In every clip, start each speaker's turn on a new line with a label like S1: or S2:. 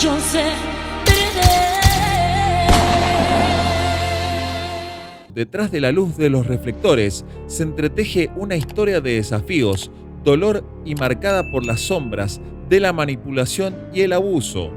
S1: Yo sé.
S2: Detrás de la luz de los reflectores se entreteje una historia de desafíos, dolor y marcada por las sombras de la manipulación y el abuso.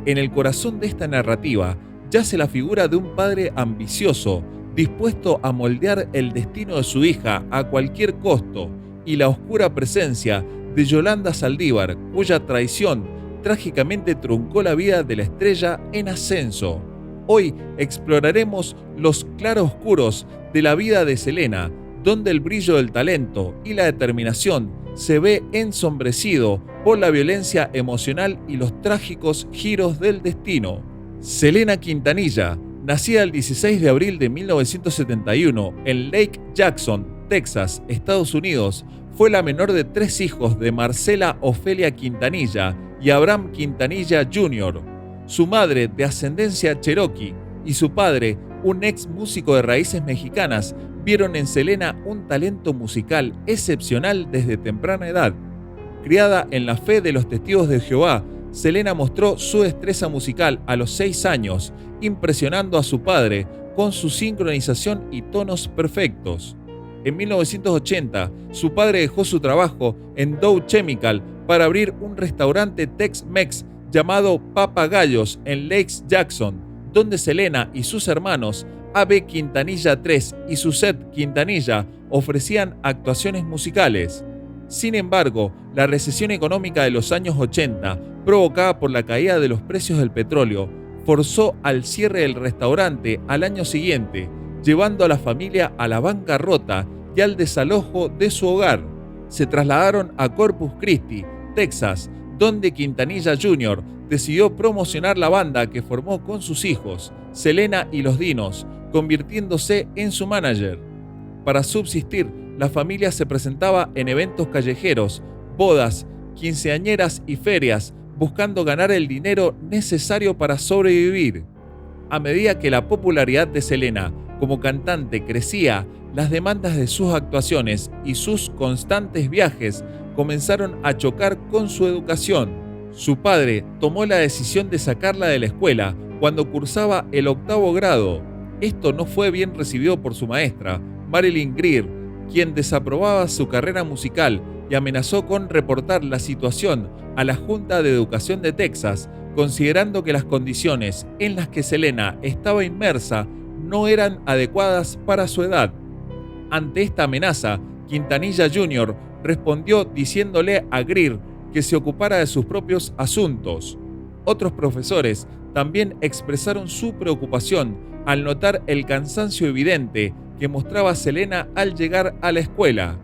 S2: En el corazón de esta narrativa yace la figura de un padre ambicioso, dispuesto a moldear el destino de su hija a cualquier costo, y la oscura presencia de Yolanda Saldívar, cuya traición trágicamente truncó la vida de la estrella en ascenso. Hoy exploraremos los claroscuros de la vida de Selena, donde el brillo del talento y la determinación se ve ensombrecido por la violencia emocional y los trágicos giros del destino. Selena Quintanilla, nacida el 16 de abril de 1971 en Lake Jackson, Texas, Estados Unidos, fue la menor de 3 hijos de Marcela Ofelia Quintanilla y Abraham Quintanilla Jr. Su madre, de ascendencia cherokee, y su padre, un ex músico de raíces mexicanas, vieron en Selena un talento musical excepcional desde temprana edad. Criada en la fe de los Testigos de Jehová, Selena mostró su destreza musical a los 6 años, impresionando a su padre con su sincronización y tonos perfectos. En 1980, su padre dejó su trabajo en Dow Chemical para abrir un restaurante Tex-Mex llamado Papagayos en Lake Jackson, donde Selena y sus hermanos A.B. Quintanilla III y Suzette Quintanilla ofrecían actuaciones musicales. Sin embargo, la recesión económica de los años 80, provocada por la caída de los precios del petróleo, forzó al cierre del restaurante al año siguiente, llevando a la familia a la bancarrota y al desalojo de su hogar. Se trasladaron a Corpus Christi, Texas, donde Quintanilla Jr. decidió promocionar la banda que formó con sus hijos, Selena y los Dinos, convirtiéndose en su manager. Para subsistir, la familia se presentaba en eventos callejeros, bodas, quinceañeras y ferias, buscando ganar el dinero necesario para sobrevivir. A medida que la popularidad de Selena como cantante crecía, las demandas de sus actuaciones y sus constantes viajes comenzaron a chocar con su educación. Su padre tomó la decisión de sacarla de la escuela cuando cursaba el 8º grado. Esto no fue bien recibido por su maestra, Marilyn Greer, quien desaprobaba su carrera musical y amenazó con reportar la situación a la Junta de Educación de Texas, considerando que las condiciones en las que Selena estaba inmersa no eran adecuadas para su edad. Ante esta amenaza, Quintanilla Jr. respondió diciéndole a Greer que se ocupara de sus propios asuntos. Otros profesores también expresaron su preocupación al notar el cansancio evidente que mostraba Selena al llegar a la escuela.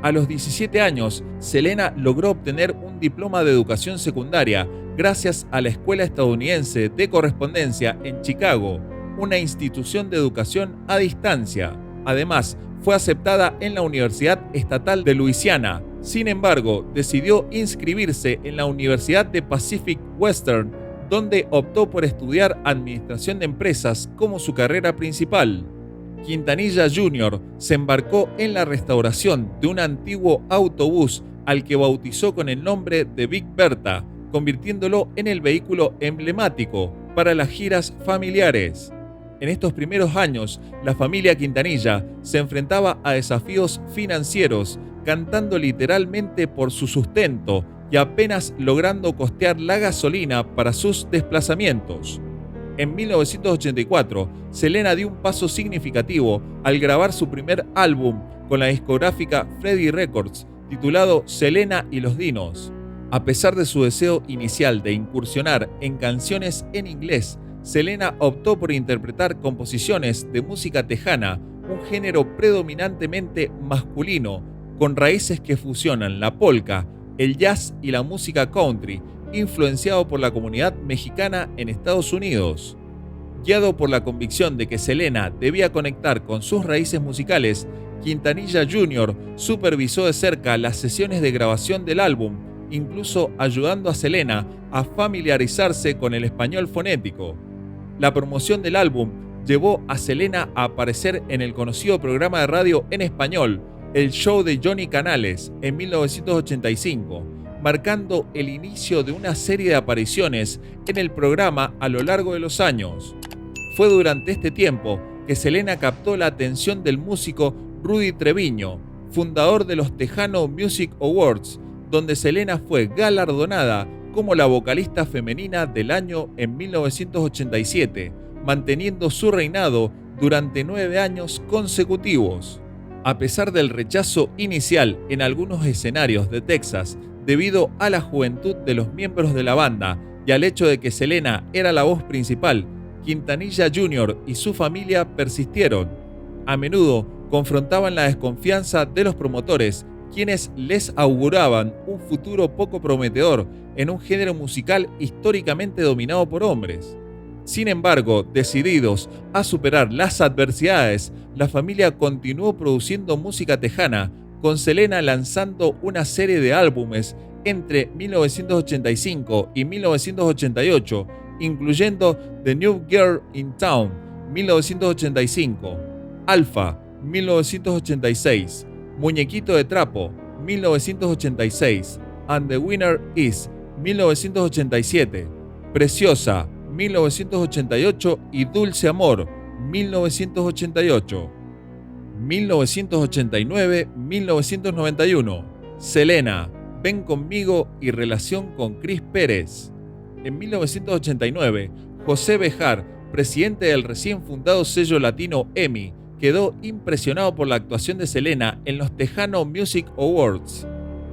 S2: A los 17 años, Selena logró obtener un diploma de educación secundaria gracias a la Escuela Estadounidense de Correspondencia en Chicago, una institución de educación a distancia. Además, fue aceptada en la Universidad Estatal de Luisiana. Sin embargo, decidió inscribirse en la Universidad de Pacific Western, donde optó por estudiar Administración de Empresas como su carrera principal. Quintanilla Jr. se embarcó en la restauración de un antiguo autobús al que bautizó con el nombre de Big Bertha, convirtiéndolo en el vehículo emblemático para las giras familiares. En estos primeros años, la familia Quintanilla se enfrentaba a desafíos financieros, cantando literalmente por su sustento y apenas logrando costear la gasolina para sus desplazamientos. En 1984, Selena dio un paso significativo al grabar su primer álbum con la discográfica Freddie Records, titulado Selena y los Dinos. A pesar de su deseo inicial de incursionar en canciones en inglés, Selena optó por interpretar composiciones de música tejana, un género predominantemente masculino, con raíces que fusionan la polka, el jazz y la música country, influenciado por la comunidad mexicana en Estados Unidos. Guiado por la convicción de que Selena debía conectar con sus raíces musicales, Quintanilla Jr. supervisó de cerca las sesiones de grabación del álbum, incluso ayudando a Selena a familiarizarse con el español fonético. La promoción del álbum llevó a Selena a aparecer en el conocido programa de radio en español, El Show de Johnny Canales, en 1985, marcando el inicio de una serie de apariciones en el programa a lo largo de los años. Fue durante este tiempo que Selena captó la atención del músico Rudy Treviño, fundador de los Tejano Music Awards, donde Selena fue galardonada como la vocalista femenina del año en 1987, manteniendo su reinado durante 9 años consecutivos. A pesar del rechazo inicial en algunos escenarios de Texas debido a la juventud de los miembros de la banda y al hecho de que Selena era la voz principal, Quintanilla Jr. y su familia persistieron. A menudo confrontaban la desconfianza de los promotores, quienes les auguraban un futuro poco prometedor en un género musical históricamente dominado por hombres. Sin embargo, decididos a superar las adversidades, la familia continuó produciendo música tejana, con Selena lanzando una serie de álbumes entre 1985 y 1988, incluyendo The New Girl in Town, 1985, Alpha, 1986, Muñequito de Trapo, 1986, And the Winner Is, 1987, Preciosa, 1988 y Dulce Amor, 1988. 1989-1991, Selena, Ven Conmigo y Relación con Chris Pérez. En 1989, José Bejar, presidente del recién fundado sello latino EMI, quedó impresionado por la actuación de Selena en los Tejano Music Awards.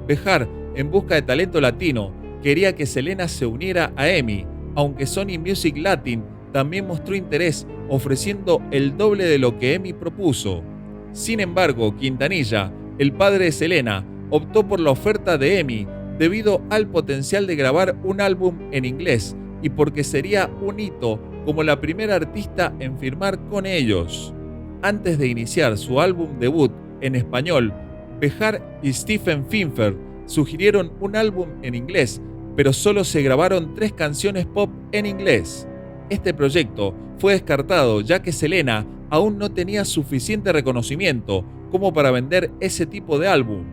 S2: Bejar, en busca de talento latino, quería que Selena se uniera a EMI, aunque Sony Music Latin también mostró interés, ofreciendo el doble de lo que EMI propuso. Sin embargo, Quintanilla, el padre de Selena, optó por la oferta de EMI debido al potencial de grabar un álbum en inglés y porque sería un hito como la primera artista en firmar con ellos. Antes de iniciar su álbum debut en español, Bejar y Stephen Finfer sugirieron un álbum en inglés, pero solo se grabaron 3 canciones pop en inglés. Este proyecto fue descartado ya que Selena aún no tenía suficiente reconocimiento como para vender ese tipo de álbum.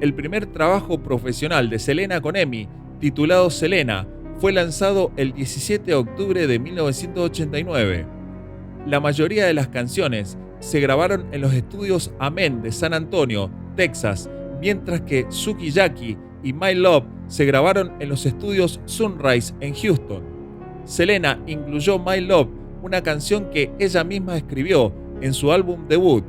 S2: El primer trabajo profesional de Selena con EMI, titulado Selena, fue lanzado el 17 de octubre de 1989. La mayoría de las canciones se grabaron en los estudios Amén de San Antonio, Texas, mientras que Sukiyaki y My Love se grabaron en los estudios Sunrise en Houston. Selena incluyó My Love, una canción que ella misma escribió en su álbum debut.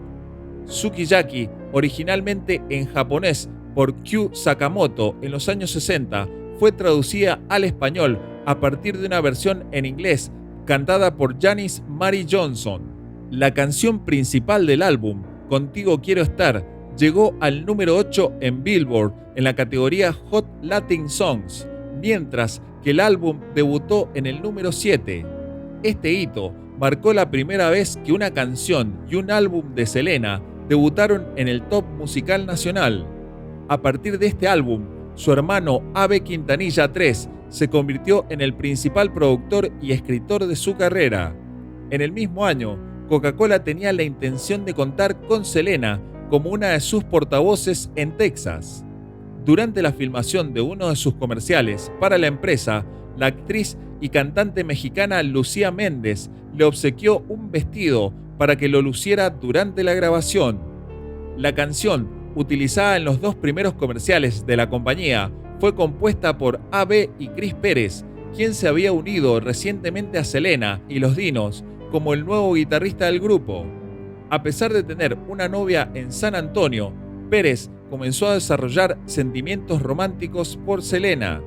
S2: Sukiyaki, originalmente en japonés por Kyu Sakamoto en los años 60, fue traducida al español a partir de una versión en inglés cantada por Janice Mary Johnson. La canción principal del álbum, Contigo Quiero Estar, llegó al número 8 en Billboard en la categoría Hot Latin Songs, mientras que el álbum debutó en el número 7. Este hito marcó la primera vez que una canción y un álbum de Selena debutaron en el top musical nacional. A partir de este álbum, su hermano Abe Quintanilla III se convirtió en el principal productor y escritor de su carrera. En el mismo año, Coca-Cola tenía la intención de contar con Selena como una de sus portavoces en Texas. Durante la filmación de uno de sus comerciales para la empresa, la actriz y cantante mexicana Lucía Méndez le obsequió un vestido para que lo luciera durante la grabación. La canción, utilizada en los 2 primeros comerciales de la compañía, fue compuesta por AB y Chris Pérez, quien se había unido recientemente a Selena y Los Dinos como el nuevo guitarrista del grupo. A pesar de tener una novia en San Antonio, Pérez comenzó a desarrollar sentimientos románticos por Selena.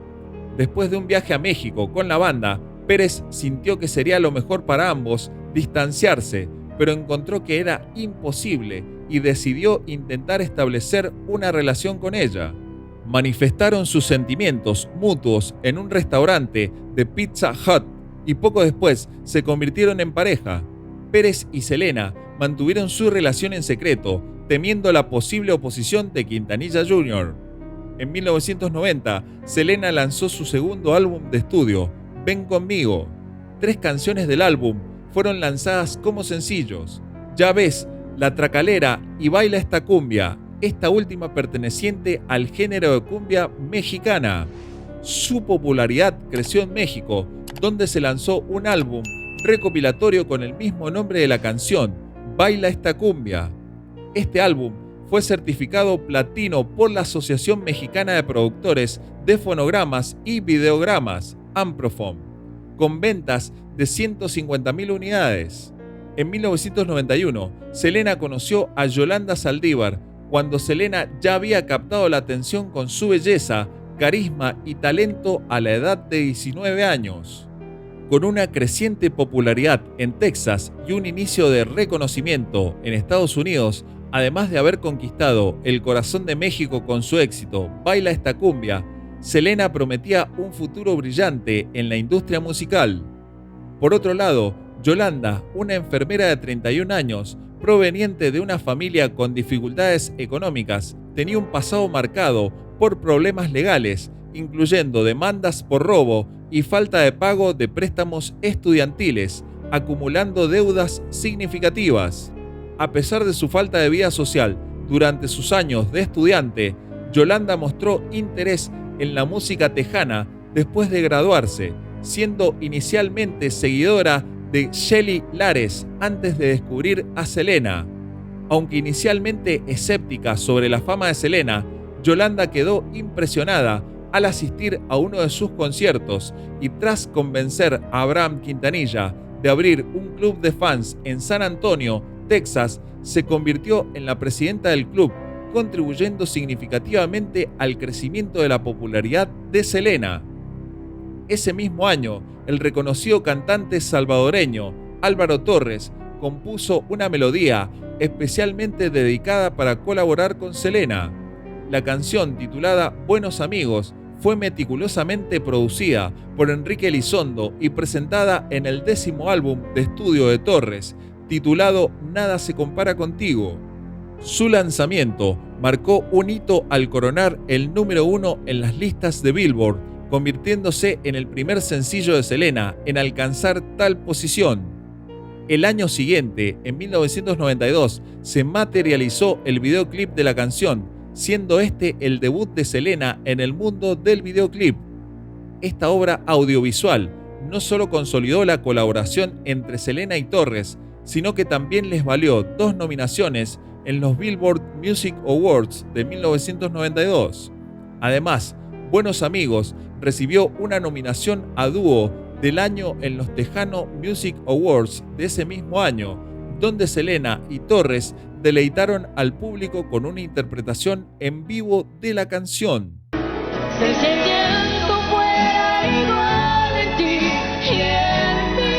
S2: Después de un viaje a México con la banda, Pérez sintió que sería lo mejor para ambos distanciarse, pero encontró que era imposible y decidió intentar establecer una relación con ella. Manifestaron sus sentimientos mutuos en un restaurante de Pizza Hut y poco después se convirtieron en pareja. Pérez y Selena mantuvieron su relación en secreto, temiendo la posible oposición de Quintanilla Jr. En 1990, Selena lanzó su segundo álbum de estudio, Ven Conmigo. 3 canciones del álbum fueron lanzadas como sencillos: Ya Ves, La Tracalera y Baila esta cumbia. esta última perteneciente al género de cumbia mexicana. Su popularidad creció en México, donde se lanzó un álbum recopilatorio con el mismo nombre de la canción, Baila esta cumbia. Este álbum fue certificado platino por la Asociación Mexicana de Productores de Fonogramas y Videogramas, AMPROFON, con ventas de 150.000 unidades. En 1991, Selena conoció a Yolanda Saldívar, cuando Selena ya había captado la atención con su belleza, carisma y talento a la edad de 19 años. Con una creciente popularidad en Texas y un inicio de reconocimiento en Estados Unidos, además de haber conquistado el corazón de México con su éxito Baila esta cumbia, Selena prometía un futuro brillante en la industria musical. Por otro lado, Yolanda, una enfermera de 31 años, proveniente de una familia con dificultades económicas, tenía un pasado marcado por problemas legales, incluyendo demandas por robo y falta de pago de préstamos estudiantiles, acumulando deudas significativas. A pesar de su falta de vida social durante sus años de estudiante, Yolanda mostró interés en la música tejana después de graduarse, siendo inicialmente seguidora de Shelly Lares antes de descubrir a Selena. Aunque inicialmente escéptica sobre la fama de Selena, Yolanda quedó impresionada al asistir a uno de sus conciertos y tras convencer a Abraham Quintanilla de abrir un club de fans en San Antonio, Texas, se convirtió en la presidenta del club, contribuyendo significativamente al crecimiento de la popularidad de Selena. Ese mismo año, el reconocido cantante salvadoreño Álvaro Torres compuso una melodía especialmente dedicada para colaborar con Selena. La canción, titulada Buenos Amigos, fue meticulosamente producida por Enrique Elizondo y presentada en el 10º álbum de estudio de Torres, titulado Nada se compara contigo. Su lanzamiento marcó un hito al coronar el número 1 en las listas de Billboard, convirtiéndose en el primer sencillo de Selena en alcanzar tal posición. El año siguiente, en 1992, se materializó el videoclip de la canción, siendo este el debut de Selena en el mundo del videoclip. Esta obra audiovisual no solo consolidó la colaboración entre Selena y Torres, sino que también les valió 2 nominaciones en los Billboard Music Awards de 1992. Además, Buenos Amigos recibió una nominación a dúo del año en los Tejano Music Awards de ese mismo año, donde Selena y Torres deleitaron al público con una interpretación en vivo de la canción.
S1: Si el sentimiento fuera igual en ti y en mí,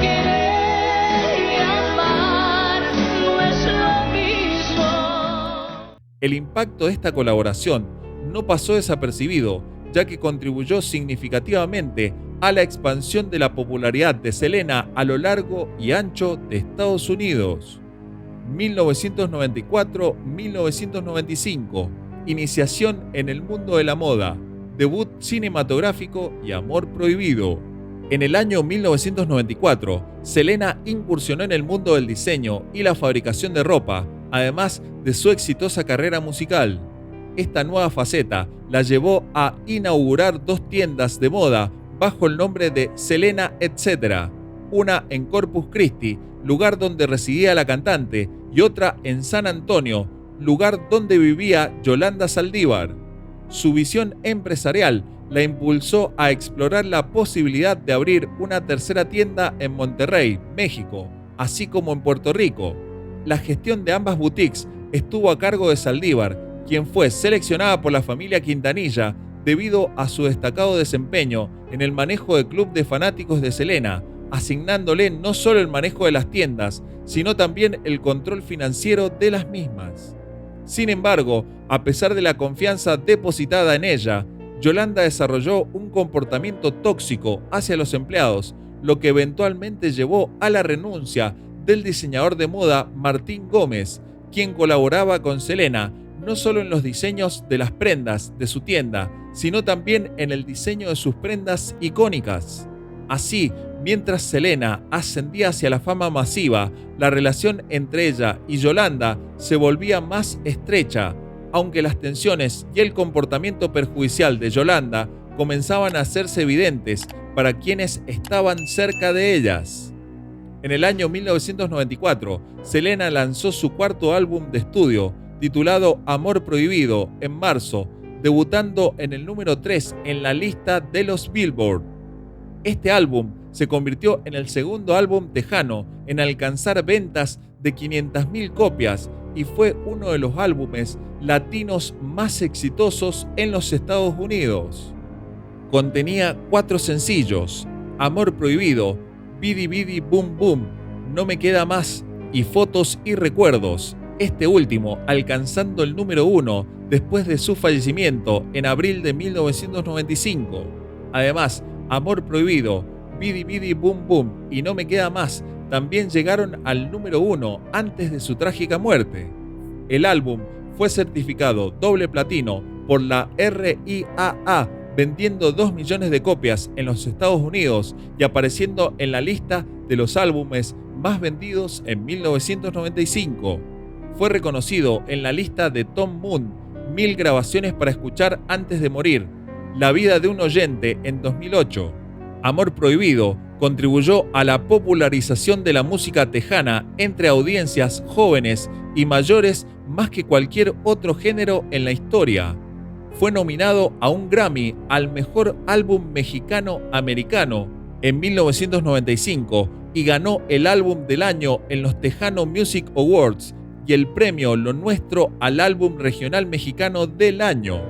S1: querer y amar no es lo mismo.
S2: El impacto de esta colaboración no pasó desapercibido, ya que contribuyó significativamente a la expansión de la popularidad de Selena a lo largo y ancho de Estados Unidos. 1994-1995, iniciación en el mundo de la moda, debut cinematográfico y amor prohibido. En el año 1994, Selena incursionó en el mundo del diseño y la fabricación de ropa, además de su exitosa carrera musical. Esta nueva faceta la llevó a inaugurar 2 tiendas de moda bajo el nombre de Selena Etc., una en Corpus Christi, lugar donde residía la cantante, y otra en San Antonio, lugar donde vivía Yolanda Saldívar. Su visión empresarial la impulsó a explorar la posibilidad de abrir una tercera tienda en Monterrey, México, así como en Puerto Rico. La gestión de ambas boutiques estuvo a cargo de Saldívar, quien fue seleccionada por la familia Quintanilla debido a su destacado desempeño en el manejo del club de fanáticos de Selena, asignándole no solo el manejo de las tiendas, sino también el control financiero de las mismas. Sin embargo, a pesar de la confianza depositada en ella, Yolanda desarrolló un comportamiento tóxico hacia los empleados, lo que eventualmente llevó a la renuncia del diseñador de moda Martín Gómez, quien colaboraba con Selena no solo en los diseños de las prendas de su tienda, sino también en el diseño de sus prendas icónicas. Así, mientras Selena ascendía hacia la fama masiva, la relación entre ella y Yolanda se volvía más estrecha, aunque las tensiones y el comportamiento perjudicial de Yolanda comenzaban a hacerse evidentes para quienes estaban cerca de ellas. En el año 1994, Selena lanzó su cuarto álbum de estudio, titulado Amor Prohibido, en marzo, debutando en el número 3 en la lista de los Billboard. Este álbum se convirtió en el segundo álbum tejano en alcanzar ventas de 500.000 copias y fue uno de los álbumes latinos más exitosos en los Estados Unidos. Contenía 4 sencillos: Amor Prohibido, Bidi Bidi Boom Boom, No Me Queda Más y Fotos y Recuerdos, este último alcanzando el número 1 después de su fallecimiento en abril de 1995. Además, Amor Prohibido, Bidi Bidi Boom Boom y No Me Queda Más también llegaron al número 1 antes de su trágica muerte. El álbum fue certificado doble platino por la RIAA, vendiendo 2 millones de copias en los Estados Unidos y apareciendo en la lista de los álbumes más vendidos en 1995. Fue reconocido en la lista de Tom Moon, 1000 grabaciones para escuchar antes de morir, La vida de un oyente en 2008. Amor Prohibido contribuyó a la popularización de la música tejana entre audiencias jóvenes y mayores más que cualquier otro género en la historia. Fue nominado a un Grammy al mejor álbum mexicano-americano en 1995 y ganó el álbum del año en los Tejano Music Awards y el premio Lo Nuestro al álbum regional mexicano del año.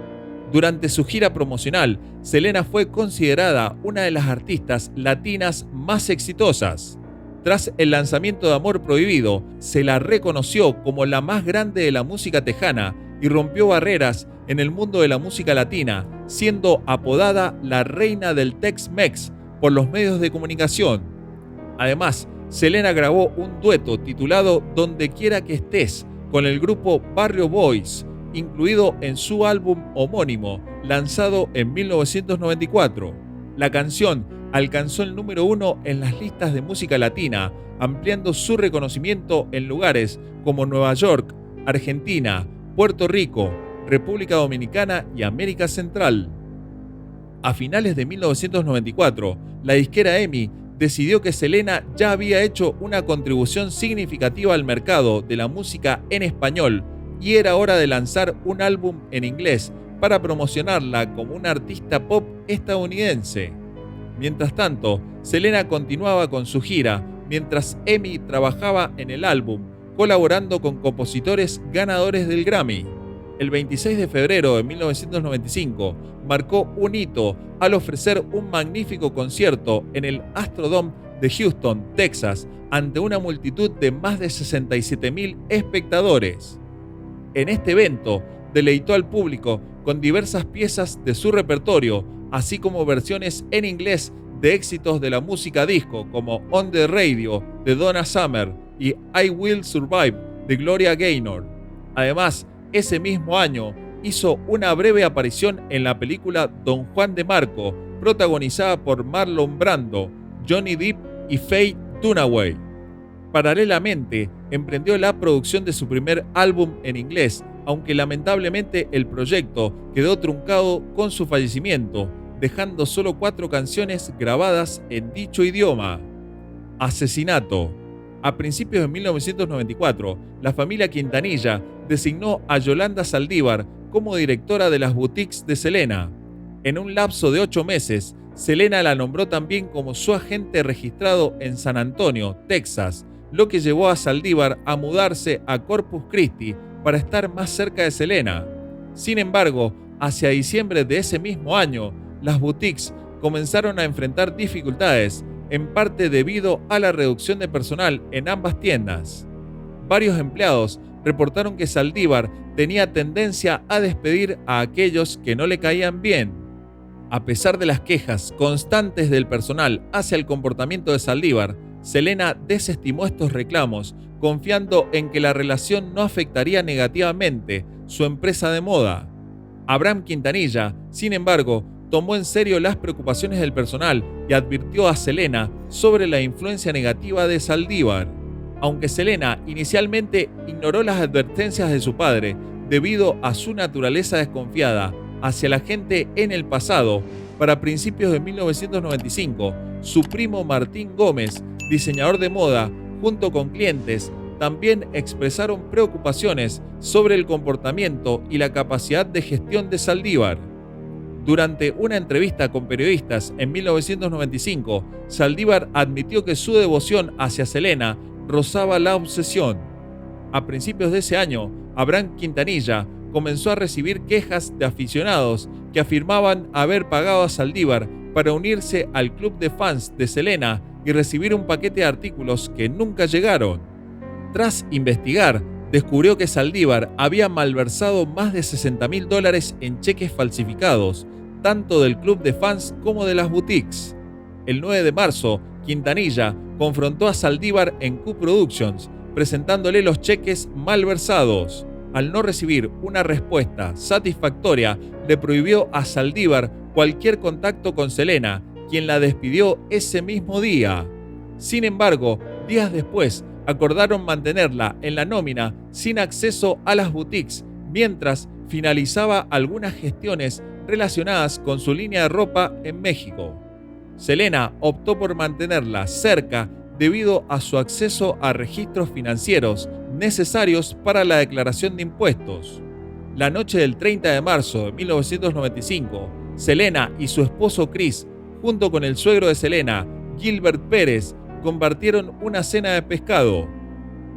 S2: Durante su gira promocional, Selena fue considerada una de las artistas latinas más exitosas. Tras el lanzamiento de Amor Prohibido, se la reconoció como la más grande de la música tejana y rompió barreras en el mundo de la música latina, siendo apodada la reina del Tex-Mex por los medios de comunicación. Además, Selena grabó un dueto titulado Donde Quiera que Estés con el grupo Barrio Boys, incluido en su álbum homónimo, lanzado en 1994. La canción alcanzó el número 1 en las listas de música latina, ampliando su reconocimiento en lugares como Nueva York, Argentina, Puerto Rico, República Dominicana y América Central. A finales de 1994, la disquera EMI decidió que Selena ya había hecho una contribución significativa al mercado de la música en español y era hora de lanzar un álbum en inglés para promocionarla como una artista pop estadounidense. Mientras tanto, Selena continuaba con su gira mientras EMI trabajaba en el álbum, colaborando con compositores ganadores del Grammy. El 26 de febrero de 1995 marcó un hito al ofrecer un magnífico concierto en el Astrodome de Houston, Texas, ante una multitud de más de 67.000 espectadores. En este evento, deleitó al público con diversas piezas de su repertorio, así como versiones en inglés de éxitos de la música disco como On the Radio de Donna Summer y I Will Survive de Gloria Gaynor. Además, ese mismo año hizo una breve aparición en la película Don Juan de Marco, protagonizada por Marlon Brando, Johnny Depp y Faye Dunaway. Paralelamente, emprendió la producción de su primer álbum en inglés, aunque lamentablemente el proyecto quedó truncado con su fallecimiento, dejando solo 4 canciones grabadas en dicho idioma. Asesinato. A principios de 1994, la familia Quintanilla designó a Yolanda Saldívar como directora de las boutiques de Selena. En un lapso de 8 meses, Selena la nombró también como su agente registrado en San Antonio, Texas, lo que llevó a Saldívar a mudarse a Corpus Christi para estar más cerca de Selena. Sin embargo, hacia diciembre de ese mismo año, las boutiques comenzaron a enfrentar dificultades, en parte debido a la reducción de personal en ambas tiendas. Varios empleados reportaron que Saldívar tenía tendencia a despedir a aquellos que no le caían bien. A pesar de las quejas constantes del personal hacia el comportamiento de Saldívar, Selena desestimó estos reclamos, confiando en que la relación no afectaría negativamente su empresa de moda. Abraham Quintanilla, sin embargo, tomó en serio las preocupaciones del personal y advirtió a Selena sobre la influencia negativa de Saldívar. Aunque Selena inicialmente ignoró las advertencias de su padre, debido a su naturaleza desconfiada hacia la gente en el pasado. Para principios de 1995, su primo Martín Gómez, diseñador de moda, junto con clientes, también expresaron preocupaciones sobre el comportamiento y la capacidad de gestión de Saldívar. Durante una entrevista con periodistas en 1995, Saldívar admitió que su devoción hacia Selena rozaba la obsesión. A principios de ese año, Abraham Quintanilla comenzó a recibir quejas de aficionados que afirmaban haber pagado a Saldívar para unirse al club de fans de Selena y recibir un paquete de artículos que nunca llegaron. Tras investigar, descubrió que Saldívar había malversado más de $60.000 en cheques falsificados, tanto del club de fans como de las boutiques. El 9 de marzo, Quintanilla confrontó a Saldívar en Q Productions, presentándole los cheques malversados. Al no recibir una respuesta satisfactoria, le prohibió a Saldívar cualquier contacto con Selena, quien la despidió ese mismo día. Sin embargo, días después, acordaron mantenerla en la nómina sin acceso a las boutiques, mientras finalizaba algunas gestiones relacionadas con su línea de ropa en México. Selena optó por mantenerla cerca debido a su acceso a registros financieros necesarios para la declaración de impuestos. La noche del 30 de marzo de 1995, Selena y su esposo Chris, junto con el suegro de Selena, Gilbert Pérez, compartieron una cena de pescado.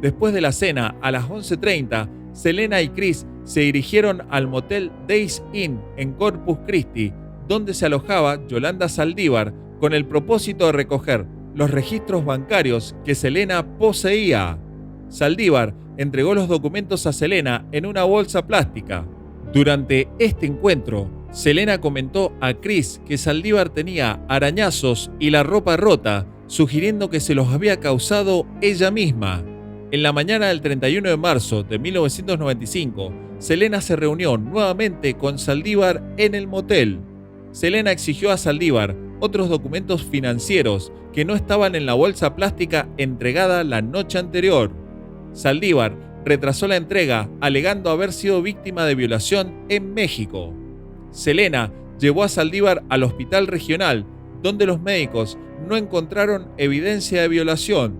S2: Después de la cena, a las 11:30, Selena y Chris se dirigieron al motel Days Inn en Corpus Christi, donde se alojaba Yolanda Saldívar, con el propósito de recoger los registros bancarios que Selena poseía. Saldívar entregó los documentos a Selena en una bolsa plástica. Durante este encuentro, Selena comentó a Chris que Saldívar tenía arañazos y la ropa rota, sugiriendo que se los había causado ella misma. En la mañana del 31 de marzo de 1995, Selena se reunió nuevamente con Saldívar en el motel. Selena exigió a Saldívar otros documentos financieros que no estaban en la bolsa plástica entregada la noche anterior. Saldívar retrasó la entrega, alegando haber sido víctima de violación en México. Selena llevó a Saldívar al hospital regional, donde los médicos no encontraron evidencia de violación.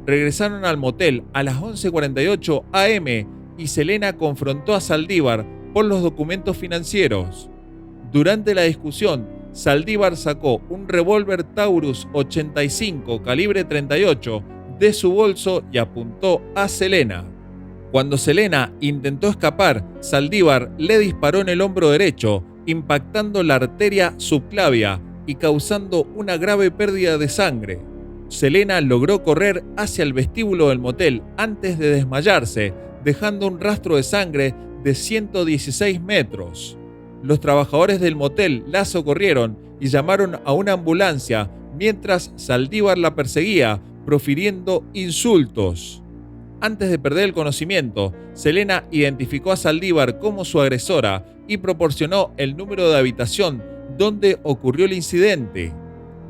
S2: Regresaron al motel a las 11:48 am y Selena confrontó a Saldívar por los documentos financieros. Durante la discusión, Saldívar sacó un revólver Taurus 85 calibre 38 de su bolso y apuntó a Selena. Cuando Selena intentó escapar, Saldívar le disparó en el hombro derecho, impactando la arteria subclavia y causando una grave pérdida de sangre. Selena logró correr hacia el vestíbulo del motel antes de desmayarse, dejando un rastro de sangre de 116 metros. Los trabajadores del motel la socorrieron y llamaron a una ambulancia mientras Saldívar la perseguía, profiriendo insultos. Antes de perder el conocimiento, Selena identificó a Saldívar como su agresora y proporcionó el número de habitación donde ocurrió el incidente.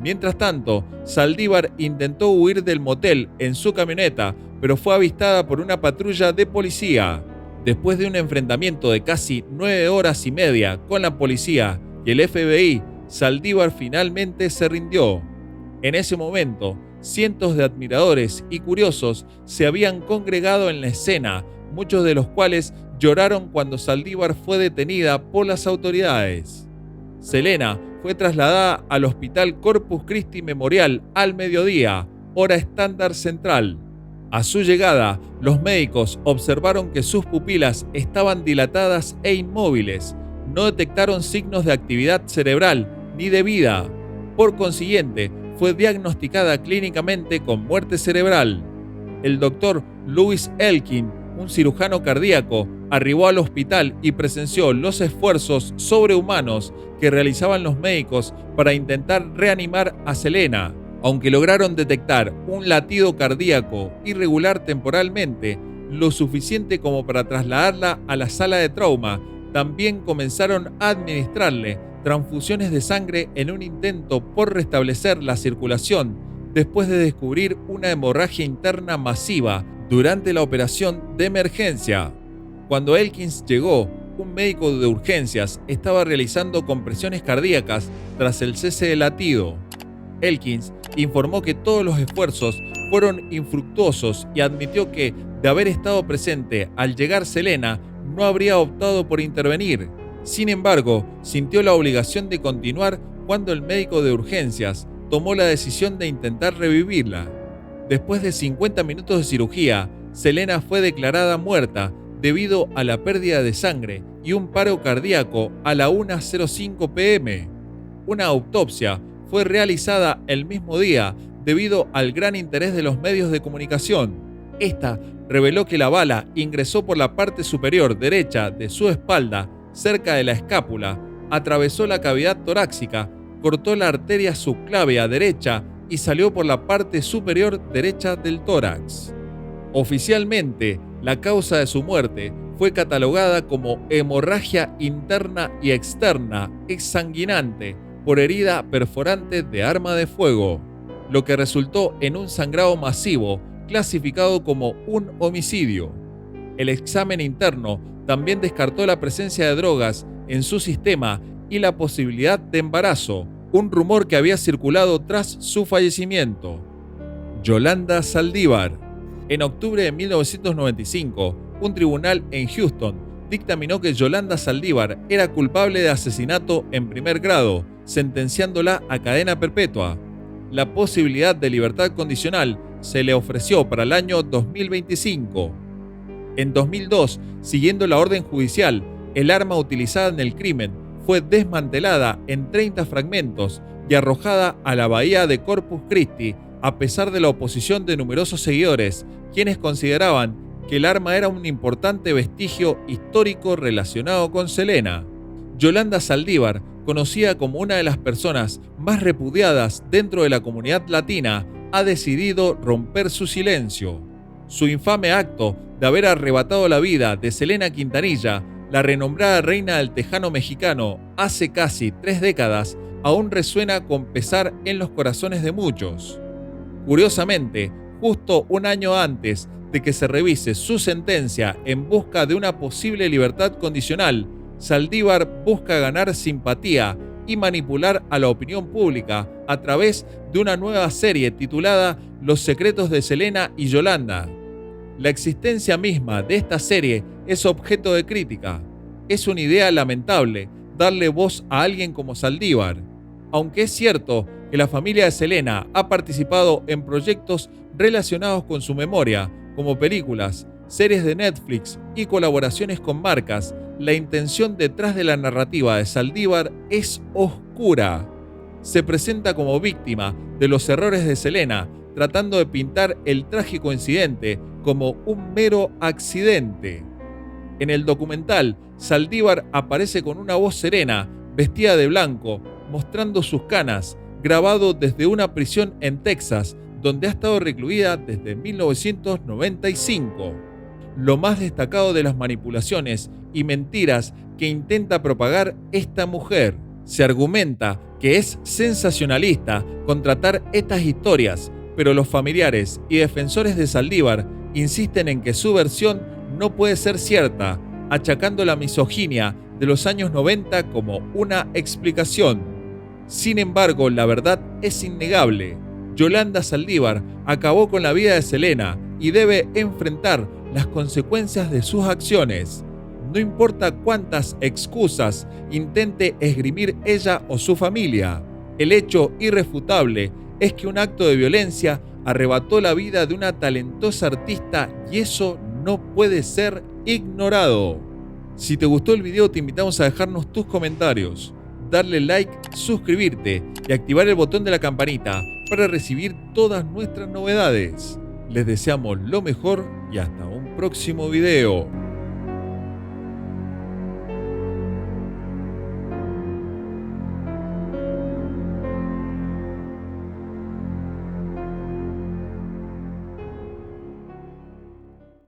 S2: Mientras tanto, Saldívar intentó huir del motel en su camioneta, pero fue avistada por una patrulla de policía. Después de un enfrentamiento de casi 9 horas y media con la policía y el FBI, Saldívar finalmente se rindió. En ese momento, cientos de admiradores y curiosos se habían congregado en la escena, muchos de los cuales lloraron cuando Saldívar fue detenida por las autoridades. Selena fue trasladada al Hospital Corpus Christi Memorial al mediodía, hora estándar central. A su llegada, los médicos observaron que sus pupilas estaban dilatadas e inmóviles. No detectaron signos de actividad cerebral ni de vida. Por consiguiente, fue diagnosticada clínicamente con muerte cerebral. El doctor Louis Elkin, un cirujano cardíaco, arribó al hospital y presenció los esfuerzos sobrehumanos que realizaban los médicos para intentar reanimar a Selena. Aunque lograron detectar un latido cardíaco irregular temporalmente, lo suficiente como para trasladarla a la sala de trauma, también comenzaron a administrarle transfusiones de sangre en un intento por restablecer la circulación después de descubrir una hemorragia interna masiva durante la operación de emergencia. Cuando Elkins llegó, un médico de urgencias estaba realizando compresiones cardíacas tras el cese del latido. Elkins informó que todos los esfuerzos fueron infructuosos y admitió que, de haber estado presente al llegar Selena, no habría optado por intervenir. Sin embargo, sintió la obligación de continuar cuando el médico de urgencias tomó la decisión de intentar revivirla. Después de 50 minutos de cirugía, Selena fue declarada muerta debido a la pérdida de sangre y un paro cardíaco a la 1:05 p.m. Una autopsia fue realizada el mismo día debido al gran interés de los medios de comunicación. Esta reveló que la bala ingresó por la parte superior derecha de su espalda, cerca de la escápula, atravesó la cavidad torácica, cortó la arteria subclavia derecha y salió por la parte superior derecha del tórax. Oficialmente, la causa de su muerte fue catalogada como hemorragia interna y externa exsanguinante por herida perforante de arma de fuego, lo que resultó en un sangrado masivo clasificado como un homicidio. El examen interno también descartó la presencia de drogas en su sistema y la posibilidad de embarazo, un rumor que había circulado tras su fallecimiento. Yolanda Saldívar. En octubre de 1995, un tribunal en Houston dictaminó que Yolanda Saldívar era culpable de asesinato en primer grado, sentenciándola a cadena perpetua. La posibilidad de libertad condicional se le ofreció para el año 2025. En 2002, siguiendo la orden judicial, el arma utilizada en el crimen fue desmantelada en 30 fragmentos y arrojada a la bahía de Corpus Christi, a pesar de la oposición de numerosos seguidores, quienes consideraban que el arma era un importante vestigio histórico relacionado con Selena. Yolanda Saldívar, conocida como una de las personas más repudiadas dentro de la comunidad latina, ha decidido romper su silencio. Su infame acto de haber arrebatado la vida de Selena Quintanilla, la renombrada reina del tejano mexicano, hace casi 3 décadas, aún resuena con pesar en los corazones de muchos. Curiosamente, justo un año antes de que se revise su sentencia en busca de una posible libertad condicional, Saldívar busca ganar simpatía y manipular a la opinión pública a través de una nueva serie titulada Los secretos de Selena y Yolanda. La existencia misma de esta serie es objeto de crítica. Es una idea lamentable darle voz a alguien como Saldívar, aunque es cierto que la familia de Selena ha participado en proyectos relacionados con su memoria, como películas, series de Netflix y colaboraciones con marcas. La intención detrás de la narrativa de Saldívar es oscura. Se presenta como víctima de los errores de Selena, tratando de pintar el trágico incidente como un mero accidente. En el documental, Saldívar aparece con una voz serena, vestida de blanco, mostrando sus canas, grabado desde una prisión en Texas, donde ha estado recluida desde 1995. Lo más destacado de las manipulaciones y mentiras que intenta propagar esta mujer. Se argumenta que es sensacionalista contratar estas historias, pero los familiares y defensores de Saldívar insisten en que su versión no puede ser cierta, achacando la misoginia de los años 90 como una explicación. Sin embargo, la verdad es innegable. Yolanda Saldívar acabó con la vida de Selena y debe enfrentar las consecuencias de sus acciones. No importa cuántas excusas intente esgrimir ella o su familia, el hecho irrefutable es que un acto de violencia arrebató la vida de una talentosa artista y eso no puede ser ignorado. Si te gustó el video, te invitamos a dejarnos tus comentarios, darle like, suscribirte y activar el botón de la campanita para recibir todas nuestras novedades. Les deseamos lo mejor y hasta un próximo video.